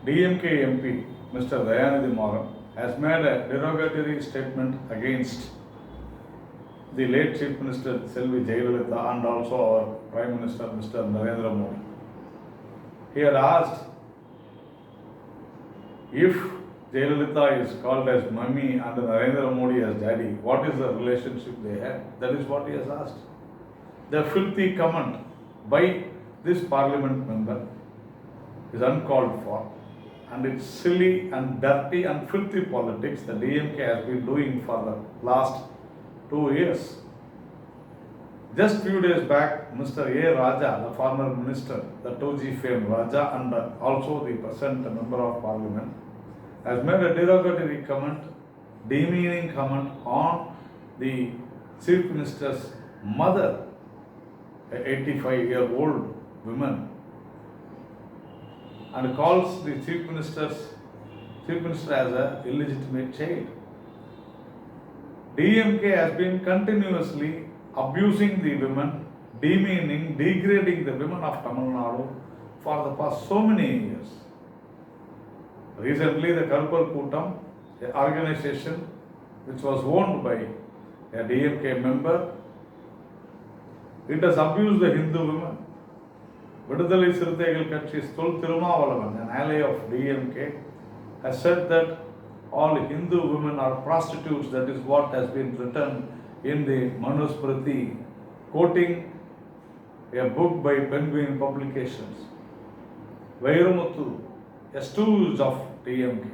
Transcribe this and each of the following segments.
DMK MP Mr. Dayanidhi Maran has made a derogatory statement against the late Chief Minister Selvi Jayalalitha and also our Prime Minister Mr. Narendra Modi. He had asked if Jayalalitha is called as mummy and Narendra Modi as daddy, what is the relationship they have? That is what he has asked. The filthy comment by this parliament member is uncalled for, and it's silly and dirty and filthy politics the DMK has been doing for the last 2 years. Just few days back, Mr. A. Raja, the former minister, the 2G fame Raja, and also the present member of parliament, has made a derogatory comment, demeaning comment on the chief minister's mother, a 85-year-old woman, and calls the chief minister as a illegitimate child. DMK has been continuously abusing the women, demeaning, degrading the women of Tamil Nadu for the past so many years. Recently, the Karpal Kootam, an organization which was owned by a DMK member, it has abused the Hindu women. Vidudhalai Sirthaigal Katchi's Thul Thirumavalavan, an ally of DMK, has said that all Hindu women are prostitutes. That is what has been written in the Manusmriti, quoting a book by Penguin Publications. Vairamuthu, a stooge of DMK.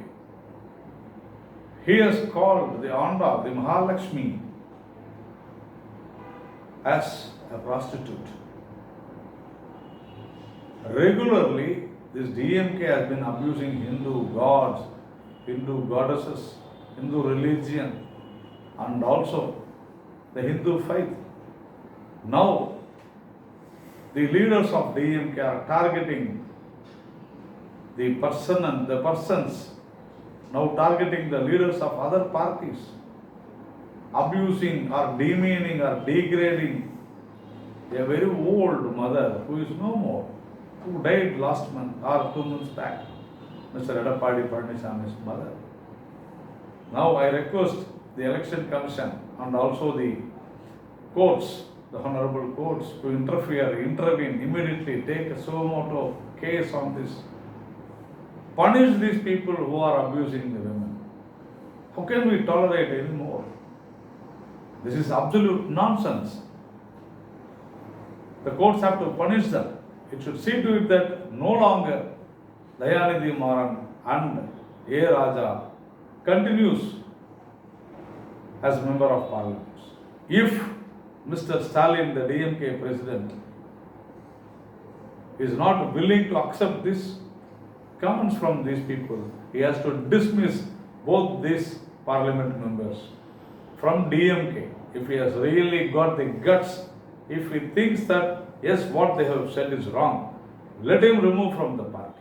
He has called the Anda, the Mahalakshmi, as a prostitute. Regularly, this DMK has been abusing Hindu gods, Hindu goddesses, Hindu religion, and also the Hindu faith. Now, the leaders of DMK are targeting the person and the persons, now targeting the leaders of other parties, abusing or demeaning or degrading a very old mother who is no more, who died last month or 2 months back, Mr. Edappadi Palaniswamy's mother. Now I request the Election Commission and also the courts, the honorable courts, to intervene immediately, take a suo motu case on this. Punish these people who are abusing the women. How can we tolerate anymore? This is absolute nonsense. The courts have to punish them. It should see to it that no longer Dayanidhi Maran and A. Raja continues as member of parliament. If Mr. Stalin, the DMK president, is not willing to accept this comments from these people, he has to dismiss both these parliament members from DMK. If he has really got the guts, if he thinks that yes, what they have said is wrong, let him remove from the party.